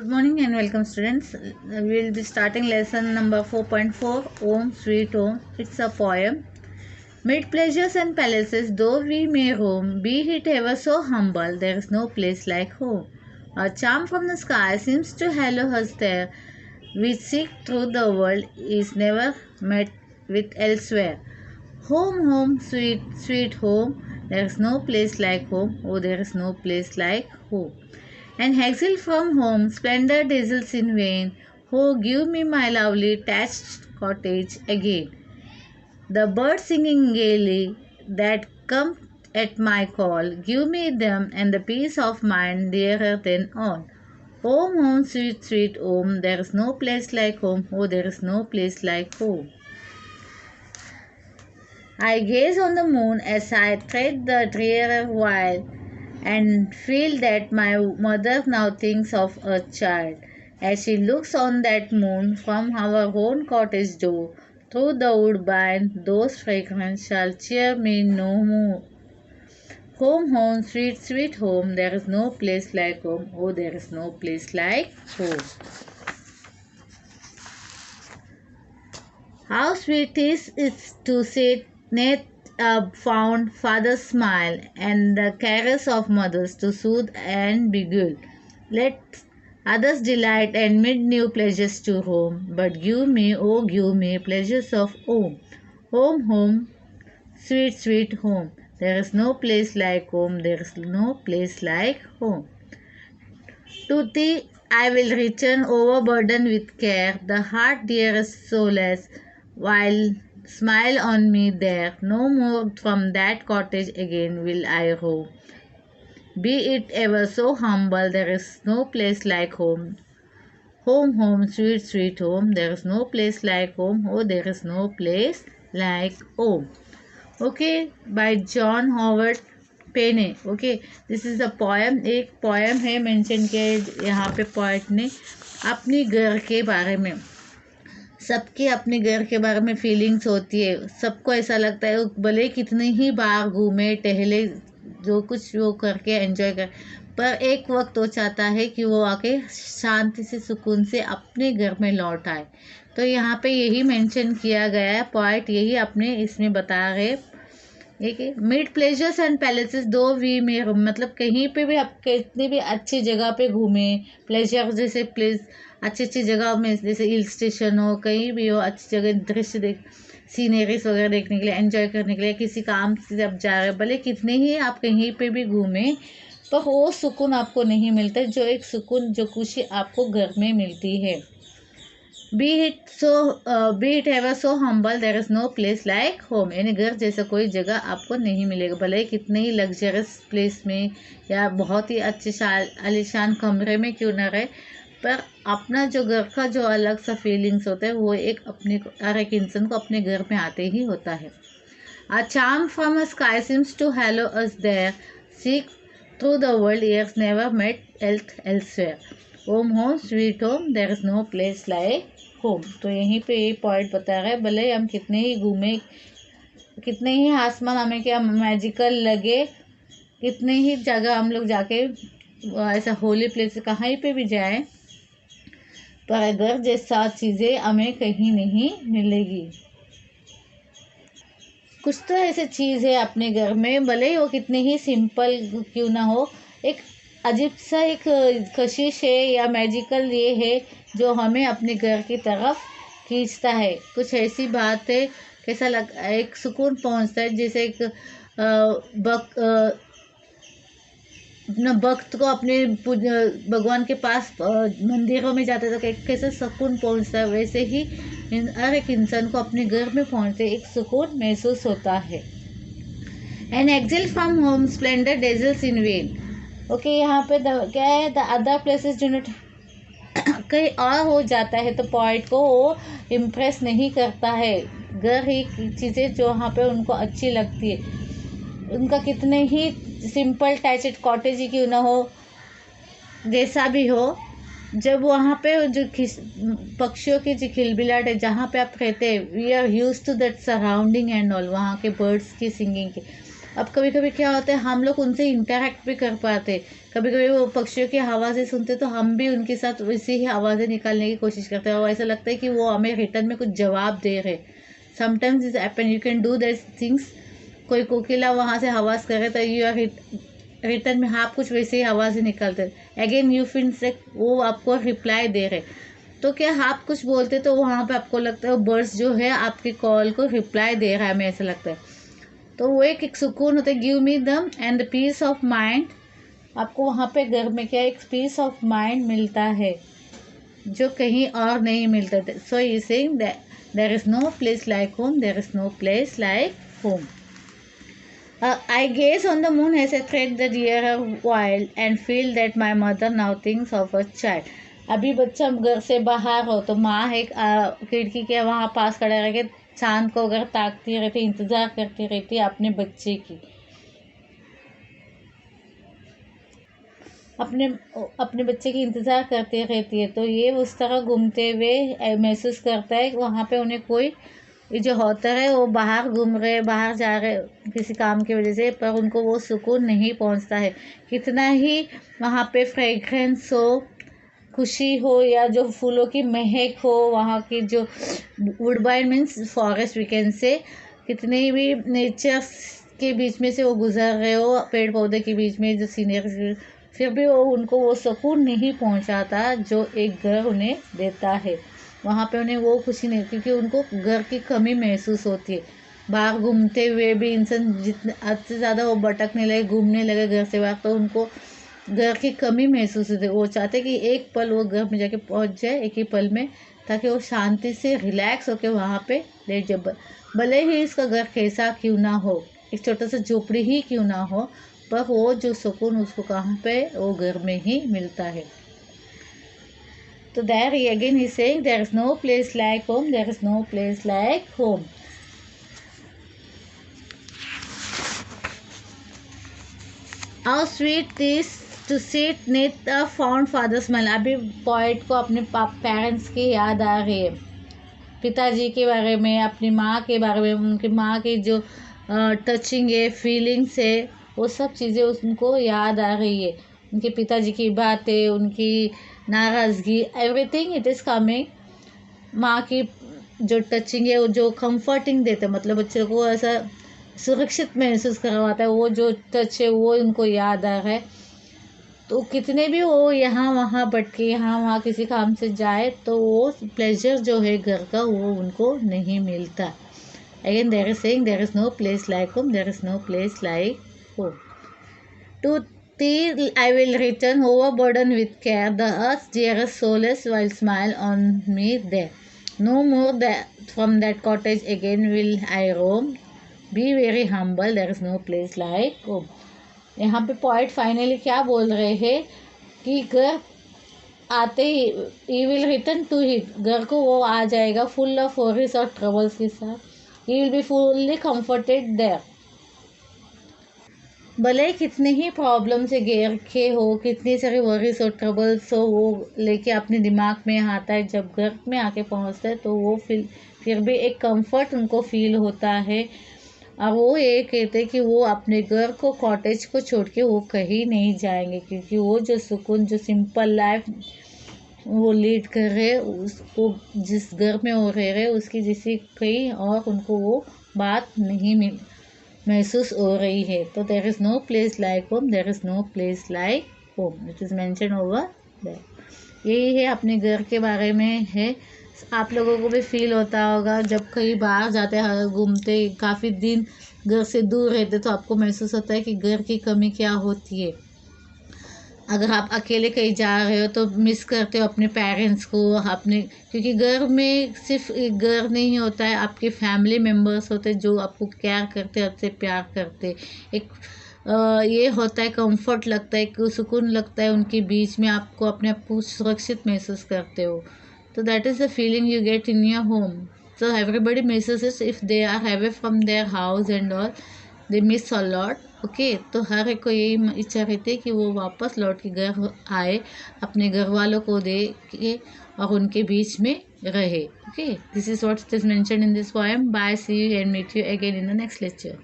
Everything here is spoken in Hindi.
Good morning and welcome students. We will be starting lesson number 4.4 Om Sweet Home. It's a poem. Mid pleasures and palaces though we may roam, be it ever so humble, there is no place like home. A charm from the sky seems to hallow us there. We seek through the world is never met with elsewhere. Home, home, sweet, sweet home. There is no place like home. Oh, there is no place like home. And exile from home, splendor dazzles in vain. Oh, give me my lovely thatched cottage again. The birds singing gaily that come at my call, give me them and the peace of mind dearer than all. Home, home, sweet, sweet home, there is no place like home. Oh, there is no place like home. I gaze on the moon as I tread the drear while, and feel that my mother now thinks of a child. As she looks on that moon from our own cottage door, through the woodbine, those fragrance shall cheer me no more. Home, home, sweet, sweet home, there is no place like home. Oh, there is no place like home. How sweet is it to sit neath a fond father's smile, and the caress of mothers to soothe and beguile. Let others delight and mid new pleasures to roam, but give me, oh give me, pleasures of home. Home, home, sweet, sweet home. There is no place like home, there is no place like home. To thee I will return overburdened with care, the heart dearest solace, while smile on me there. No more from that cottage again will I roam. Be it ever so humble, there is no place like home. Home, home, sweet, sweet home. There is no place like home. Oh, there is no place like home. Okay, by John Howard पेने. Okay, this is a poem. एक पोएम है मेंशन किया है यहाँ पे पोएट ने अपने घर के बारे में. सबके अपने घर के बारे में फीलिंग्स होती है. सबको ऐसा लगता है भले कितने ही बार घूमे टहले जो कुछ वो करके एंजॉय कर, पर एक वक्त वो चाहता है कि वो आके शांति से सुकून से अपने घर में लौट आए. तो यहाँ पे यही मेंशन किया गया है. पोएट यही अपने इसमें बता रहे. ठीक है. मिड प्लेजर्स एंड पैलेसेस दो वी में, मतलब कहीं पे भी आप कितनी भी अच्छी जगह पे घूमे, प्लेजर जैसे प्लेस अच्छी अच्छी जगह में जैसे हिल स्टेशन हो, कहीं भी हो, अच्छी जगह दृश्य देख, सीनरीज वगैरह देखने के लिए, एंजॉय करने के लिए, किसी काम से आप जा रहे हो, भले कितने ही आप कहीं पे भी घूमें, पर वो सुकून आपको नहीं मिलता जो एक सुकून जो खुशी आपको घर में मिलती है. Be it ever so humble, there is no place like home. यानी घर जैसा कोई जगह आपको नहीं मिलेगा, भले ही कितने ही लग्जरियस प्लेस में या बहुत ही अच्छे आलीशान कमरे में क्यों ना रहे, पर अपना जो घर का जो अलग सा फीलिंग्स होता है वो एक अपने हर एक इंसान को अपने घर में आते ही होता है. A charm from a sky seems to hallow us there. Seek through the world, ears never met elsewhere. Home, home, sweet home, there is no place like home. तो यहीं पे ये पॉइंट बता रहा है, भले हम कितने ही घूमे, कितने ही आसमान हमें क्या मैजिकल लगे, कितने ही जगह हम लोग जाके ऐसा होली प्लेस कहीं पे भी जाए, पर घर जैसा चीज़ें हमें कहीं नहीं मिलेगी. कुछ तो ऐसे चीज़ है अपने घर में, भले ही वो कितने ही सिंपल क्यों ना हो, एक अजीब सा एक कशिश है या मैजिकल ये है जो हमें अपने घर की तरफ खींचता है. कुछ ऐसी बात है, कैसा लग एक सुकून पहुंचता है, जैसे एक अपना भक्त को अपने भगवान के पास मंदिरों में जाते तो कैसे सुकून पहुंचता है, वैसे ही हर एक इंसान को अपने घर में पहुंचते एक सुकून महसूस होता है. An exile from home splendour dazzles in vain. Okay, यहाँ पे क्या है, the other places do not, कहीं और हो जाता है तो पॉइंट को वो इम्प्रेस नहीं करता है. घर ही चीज़ें जो वहाँ पे उनको अच्छी लगती है, उनका कितने ही सिंपल टैचड कॉटेज ही क्यों ना हो, जैसा भी हो, जब वहाँ पे जो पक्षियों की जो खिलबिलाहट है जहाँ पे आप रहते हैं, we are use to that surrounding and all, वहाँ के बर्ड्स की सिंगिंग की, अब कभी कभी क्या होता है, हम लोग उनसे इंटरेक्ट भी कर पाते, कभी कभी वो पक्षियों की आवाज़ें सुनते तो हम भी उनके साथ वैसी ही आवाज़ें निकालने की कोशिश करते हैं, और ऐसा लगता है कि वो हमें रिटर्न में कुछ जवाब दे रहे। Sometimes is happen, you can do that things. कोई कोकिला वहाँ से आवाज़ करे तो यू आर रिटर्न में आप कुछ वैसे ही आवाज़ें निकालते, अगेन यू फील से वो आपको रिप्लाई दे रहे। तो क्या आप कुछ बोलते तो वहाँ पे आपको लगता है वो बर्ड्स जो है आपकी कॉल को रिप्लाई दे रहा है, हमें ऐसा लगता है। तो वो एक सुकून होता है, गिव मी दम and the peace of mind. आपको वहाँ पे घर में क्या एक पीस ऑफ माइंड मिलता है जो कहीं और नहीं मिलता। So you saying that there is no place like home, there is no place like home. I gaze on the moon as I thread the dear while and feel that my mother now thinks of a child. अभी बच्चा घर से बाहर हो तो माँ एक खिड़की के वहाँ पास खड़ा रह के चांद को अगर ताकती रहती, इंतज़ार करती रहती अपने बच्चे की, अपने अपने बच्चे की इंतज़ार करती रहती है। तो ये उस तरह घूमते हुए महसूस करता है कि वहाँ पे उन्हें कोई जो होता है वो बाहर घूम रहे, बाहर जा रहे किसी काम की वजह से, पर उनको वो सुकून नहीं पहुँचता है। कितना ही वहाँ पे फ्रेग्रेंस हो, खुशी हो, या जो फूलों की महक हो, वहाँ की जो woodbine means forest we can say, कितने भी नेचर के बीच में से वो गुजर रहे हो, पेड़ पौधे के बीच में जो सीनरी, फिर भी वो उनको वो सुकून नहीं पहुँचाता जो एक घर उन्हें देता है। वहाँ पे उन्हें वो खुशी नहीं, क्योंकि उनको घर की कमी महसूस होती है। बाहर घूमते हुए भी इंसान जितने हद से ज़्यादा वो भटकने लगे, घूमने लगे घर से बाहर, तो उनको घर की कमी महसूस होती है। वो चाहते कि एक पल वो घर में जाके पहुँच जाए, एक ही पल में, ताकि वो शांति से रिलैक्स होकर वहाँ पे लेट जाए। भले ही इसका घर कैसा क्यों ना हो, एक छोटा सा झोपड़ी ही क्यों ना हो, पर वो जो सुकून उसको कहाँ पे, वो घर में ही मिलता है। So there again he is saying there is no place like home, there is no place like home. How sweet is to sit neath a fond father's smile. अभी पोइट को अपने पेरेंट्स की याद आ रही है, पिताजी के बारे में, अपनी माँ के बारे में, उनकी माँ की जो टचिंग है, फीलिंग्स है, वो सब चीज़ें उनको याद आ रही है। उनके पिताजी की बातें, उनकी नाराज़गी, एवरीथिंग इट इज़ कमिंग। माँ की जो टचिंग है, वो जो कंफर्टिंग देते, मतलब बच्चे को ऐसा सुरक्षित महसूस करवाता है, वो जो टच है वो उनको याद आ रहा है। तो कितने भी वो यहाँ वहाँ भटके, यहाँ वहाँ किसी काम से जाए, तो वो प्लेजर जो है घर का वो उनको नहीं मिलता। Again there is saying there is no place like home, there is no place like home. To thee I will return overburdened with care, the earth's dearest solace while smile on me there. No more from that cottage again will I roam. Be very humble, there is no place like home. यहाँ पे पोइट फाइनली क्या बोल रहे हैं कि घर आते ही विल रिटर्न टू हिट, घर को वो आ जाएगा फुल ऑफ वरीज और ट्रबल्स के साथ, he will be fully comforted there. भले कितने ही प्रॉब्लम से घेर के हो, कितनी सारी वरीज और ट्रबल्स हो, वो लेके अपने दिमाग में आता है, जब घर में आके पहुंचता है तो वो फिर भी एक कंफर्ट उनको फील होता है। और वो ये कहते हैं कि वो अपने घर को, कॉटेज को छोड़ के वो कहीं नहीं जाएंगे, क्योंकि वो जो सुकून, जो सिंपल लाइफ वो लीड कर रहे, उसको जिस घर में वो रह रहे, उसकी जिसी कहीं और उनको वो बात नहीं महसूस हो रही है। तो there is no place like home, there is no place like home, it is mention over there. यही है अपने घर के बारे में है। आप लोगों को भी फील होता होगा जब कहीं बाहर जाते हैं, घूमते, काफ़ी दिन घर से दूर रहते, तो आपको महसूस होता है कि घर की कमी क्या होती है। अगर आप अकेले कहीं जा रहे हो तो मिस करते हो अपने पेरेंट्स को, अपने, क्योंकि घर में सिर्फ एक घर नहीं होता है, आपके फैमिली मेम्बर्स होते हैं जो आपको केयर करते, आपसे प्यार करते। एक ये होता है, कंफर्ट लगता है, सुकून लगता है उनके बीच में, आपको अपने आप को सुरक्षित महसूस करते हो। तो that is the feeling you get in your home. So everybody misses it if they are away from their house and all, they miss a lot. Okay, तो हर एक को यही इच्छा रहती है कि वो वापस लौट के घर आए, अपने घर वालों को देखे और उनके बीच में रहे। Okay, this is what is mentioned in this poem. Bye, see you and meet you again in the next lecture.